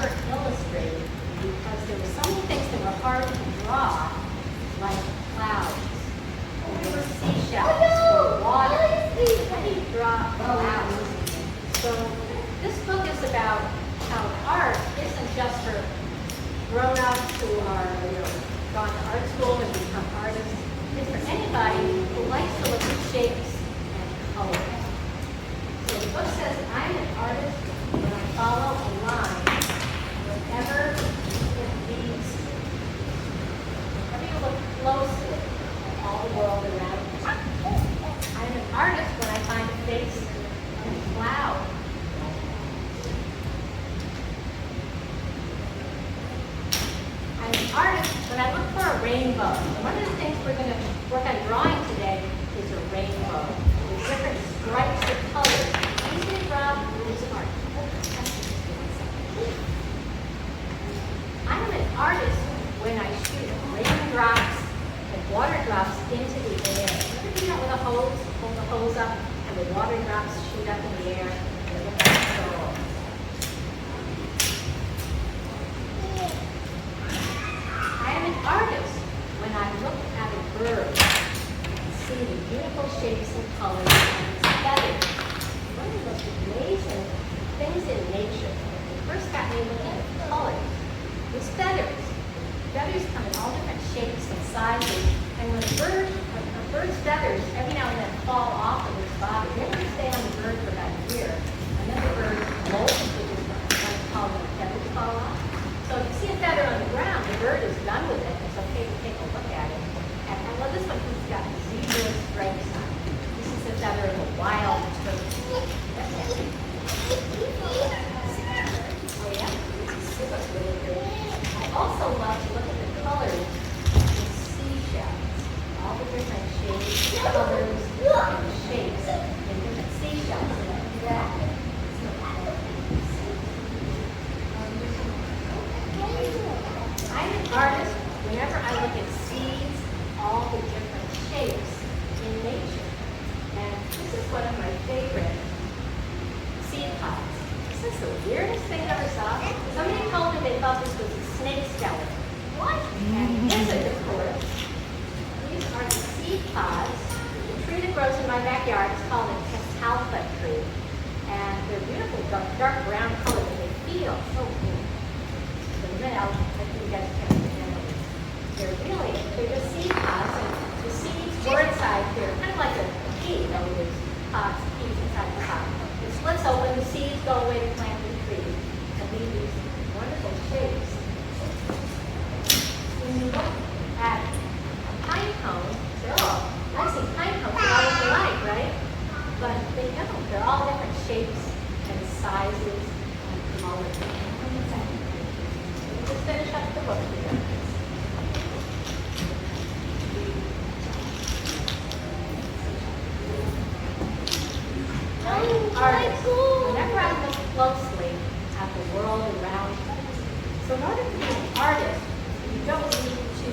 never illustrated because there were so many things that were hard to draw, like clouds, or seashells, or water. How do you draw clouds? So this book is about how art isn't just for grown-ups who are, gone to art school and become artists. It's for anybody who likes to look at shapes and colors. So the book says, I'm an artist when I follow a line whenever it leads to. Whenever you look closely at all the world around you. I'm an artist when I find a face in a cloud. I'm an artist when I look for a rainbow. And one of the things we're going to work on drawing today is a rainbow with different stripes of colors. Easy to draw, is art. I'm an artist when I shoot raindrops and water drops into the air. Ever do that with a hose? Hold the hose up and the water drops shoot up in the air. And look at the soul. I am an artist when I look at a bird and see the beautiful shapes and colors and its feathers. One of the most amazing things in nature, when it first got me looking at colors, was feathers. Feathers come in all different shapes and sizes, and when a bird's feathers every now and then fall off of its body, they never stay on the bird for about a year, and then the bird molts, which is what it's called when the feathers fall off. So if you see a feather on the ground, the bird is done with it. It's okay to take a look at it. And I love this one because it's got zebra stripes on it. This is a feather of a wild turkey. Oh yeah? This looks really good. I also love to look at the colors in seashells. All the different shades, colors, and shapes in different seashells. Yeah. I'm an artist whenever I look at seeds, all the different shapes in nature. And this is one of my favorite seed pods. This is the weirdest thing I ever saw. Somebody told me they thought this was a snake skeleton. What? And it isn't, of course. These are the seed pods. The tree that grows in my backyard is called a catalpa tree. And they're beautiful, dark brown color, and they feel so cool. I'll let you guys check the handle. They're just seed pods, and the seeds were inside here, kind of like a pea, though there's pods, peas inside the pod. It splits open, the seeds go away to plant the tree, and leave these wonderful shapes. When you look at a pine cone, I see pine cones are all alike, right? But they don't. They're all different shapes and sizes and colors. Let's finish up the book here. Artists, whenever I look closely at the world around you, so in order to be an artist, you don't need to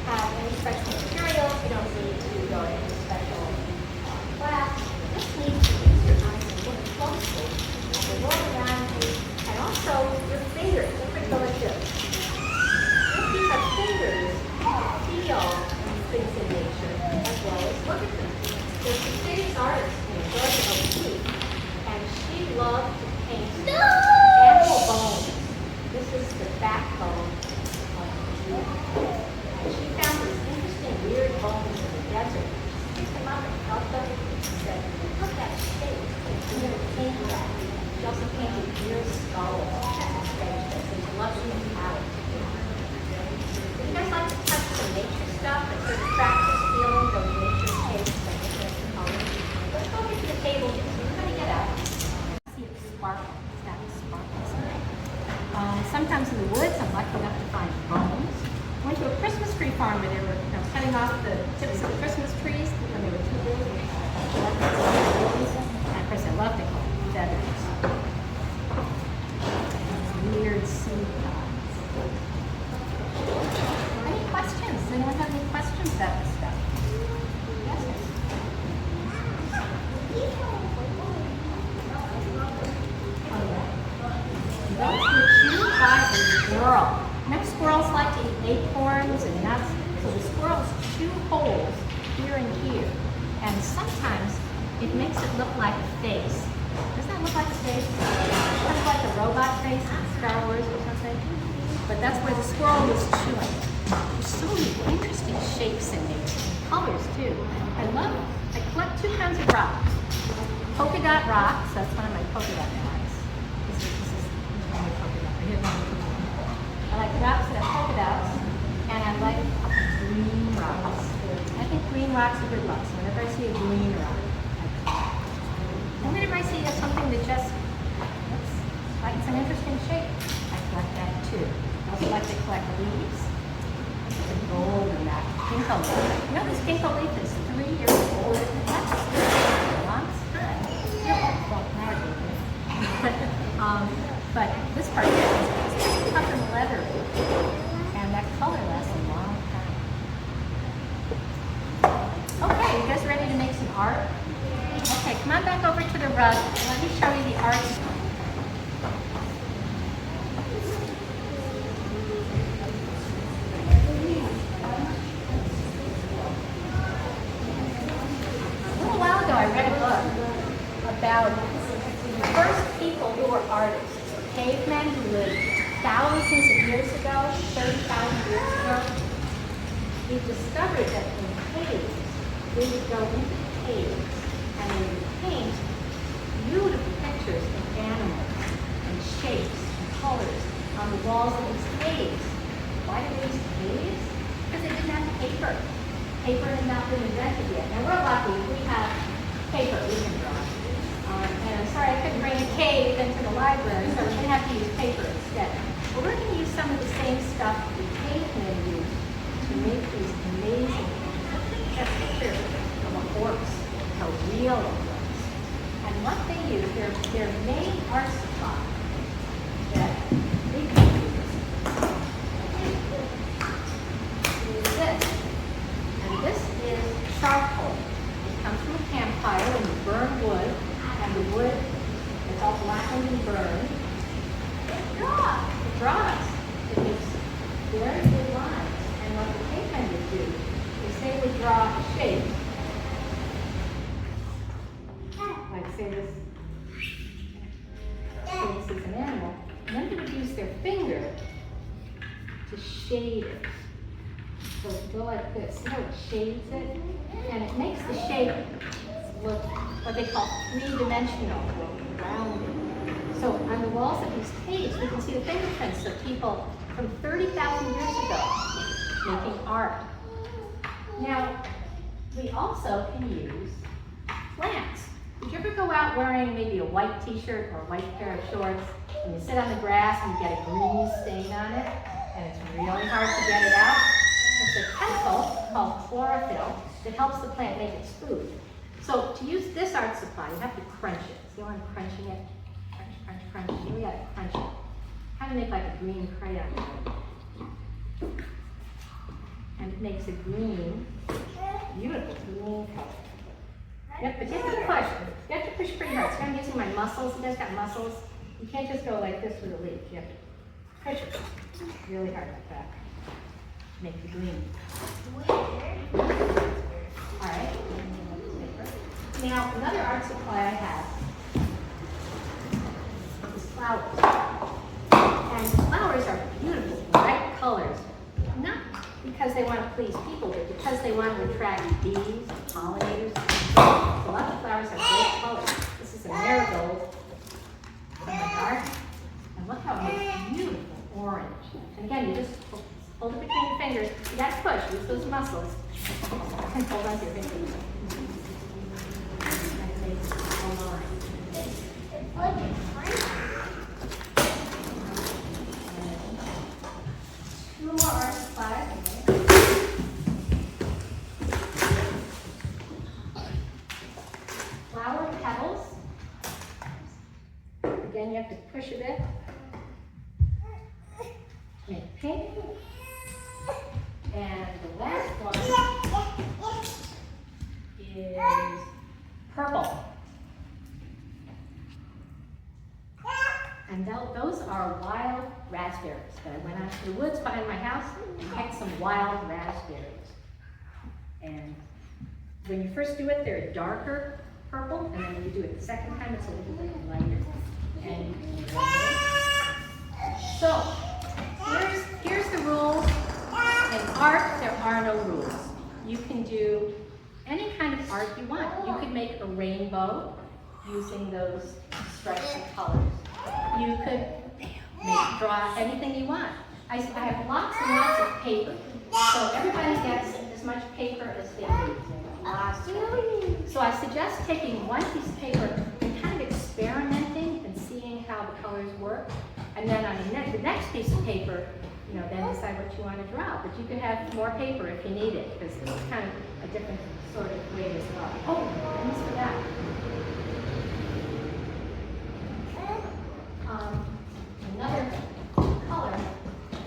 have any special materials, you don't need to go to any special class, you just need to use your eyes and look closely at the world around you, and also your fingers, different delicious. Just use our fingers to feel things in nature as well as look at them. There's a famous artist named Georgia O'Keeffe, and she loved to paint animal bones. This is the backbone of the tree. And she found these interesting, weird bones in the desert. She picked them up and felt them and said, look at that shape. We're going to paint that. She also painted deer skulls. That's a strange thing. So she loves them out. Would you guys like to touch some nature stuff and sort of practice feeling those nature shapes and different colors? Let's go get to the table here. So everybody get up. See it sparkle. It's got sparkles in it. Sometimes in the woods, I'm lucky enough to find bones. I went to a Christmas tree farm where they were cutting off the tips of Christmas trees when they were too big. And of course, I love to call them feathers. Weird seed pods. Any questions? Does anyone have any questions about this stuff? Yes? Those who choose supply a squirrel. Now squirrels like to eat acorns and nuts, so the squirrels chew holes here and here. And sometimes it makes it look like a face. Doesn't that look like a face? Kind of like a robot face in Star Wars or something. But that's where the squirrel was chewing. There's so many interesting shapes in these, and colors too. I collect two kinds of rocks. Polka dot rocks, that's one of my polka dot guys. This is one of my polka dot. I like rocks that have polka dots, and I like green rocks. I think green rocks are good rocks. Whenever I see a green rock, I collect. And whenever I see something that just looks like it's an interesting shape, I collect that too. I also like to collect leaves. The gold in that ginkgo leaf. You know this ginkgo leaf is 3 years old. That's a long time. But this part here is tough and leathery, and that color lasts a long time. Okay, you guys ready to make some art? Okay, come on back over to the rug. Let me show you the art. I read a book about the first people who were artists, cavemen who lived thousands of years ago, 30,000 years ago. We discovered that in caves, they would go into caves and they would paint beautiful pictures of animals and shapes and colors on the walls of these caves. Why did they use caves? Because they didn't have paper. Paper had not been invented yet. Now we're lucky, we have paper we can draw. And I'm sorry I couldn't bring a cave into the library, so we're going to have to use paper instead. But we're going to use some of the same stuff the cavemen used to make these amazing pictures of a horse, how real it was. And what they used, their main art supply that we can use is this. And this is charcoal. Comes from a campfire and you burn wood, and the wood is all blackened and burned. It draws. It makes very good lines. And what the cavemen would do is they would draw a shape, like say this is an animal, and then they would use their finger to shade it. So it would go like this. See how it shades it? And it makes the shape look what they call three-dimensional, or rounded. So on the walls of these caves, we can see the fingerprints of people from 30,000 years ago making art. Now, we also can use plants. Did you ever go out wearing maybe a white t-shirt or a white pair of shorts, and you sit on the grass and you get a green stain on it, and it's really hard to get it out? It's a chemical called chlorophyll that helps the plant make its food. So to use this art supply, you have to crunch it. See how I'm crunching it? Crunch, crunch, crunch. You really got to crunch it. Kind of make like a green crayon. And it makes a green, beautiful green color. Yep, but you have to push. You have to push pretty hard. So I'm using my muscles. You guys got muscles? You can't just go like this with a leaf. You have to push it really hard like that. Make the green. All right. Now, another art supply I have is flowers. And flowers are beautiful, bright colors. Not because they want to please people, but because they want to attract bees and pollinators. So a lot of flowers have great colors. This is a marigold from the garden. And look how it makes beautiful orange. And again, you just hold it between your fingers. You got to push. Use those muscles. And hold on to your fingers. Two more art supplies. Flower petals. Again, you have to push a bit. Make pink. And the last one is purple. And those are wild raspberries that I went out to the woods behind my house and picked some wild raspberries. And when you first do it, they're darker purple, and then when you do it the second time, it's a little bit lighter. And so, here's the rules. In art, there are no rules. You can do any kind of art you want. You could make a rainbow using those stripes of colors. You could draw anything you want. I have lots and lots of paper, so everybody gets as much paper as they need. Lots of paper. So I suggest taking one piece of paper and kind of experimenting and seeing how the colors work. And then on the next piece of paper, then decide what you want to draw. But you could have more paper if you need it, because it's kind of a different sort of way as well. Oh, I almost forgot. Another color,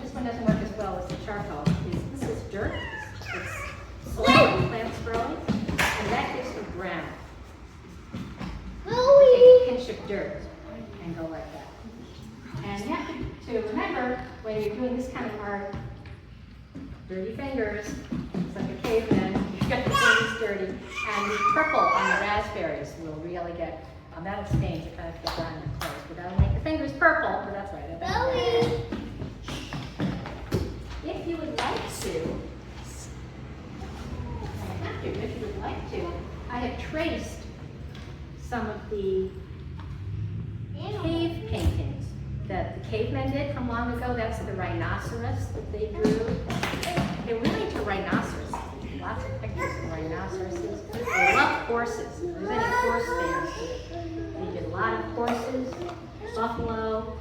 this one doesn't work as well as the charcoal, this is dirt. It's soil plants growing, and that gives the brown. Take a pinch of dirt and go like that. And you have to remember, when you're doing this kind of art, dirty fingers, it's like a caveman, you've got the fingers dirty, and the purple on the raspberries will really get, that'll stain to kind of get down your clothes, but that'll make the fingers purple, but that's right. If you would like to, if you would like to, I have traced some of the cave paintings that the cavemen did from long ago. That's the rhinoceros that they drew. They really into rhinoceros. Lots of pictures of rhinoceroses. They love horses. If there's any horse fans, they did a lot of horses, buffalo,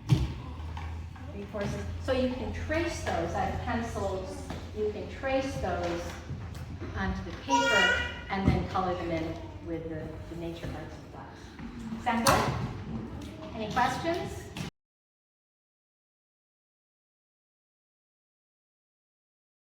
big horses. So you can trace those. I have pencils. You can trace those onto the paper and then color them in with the nature arts class. Sound good? Any questions?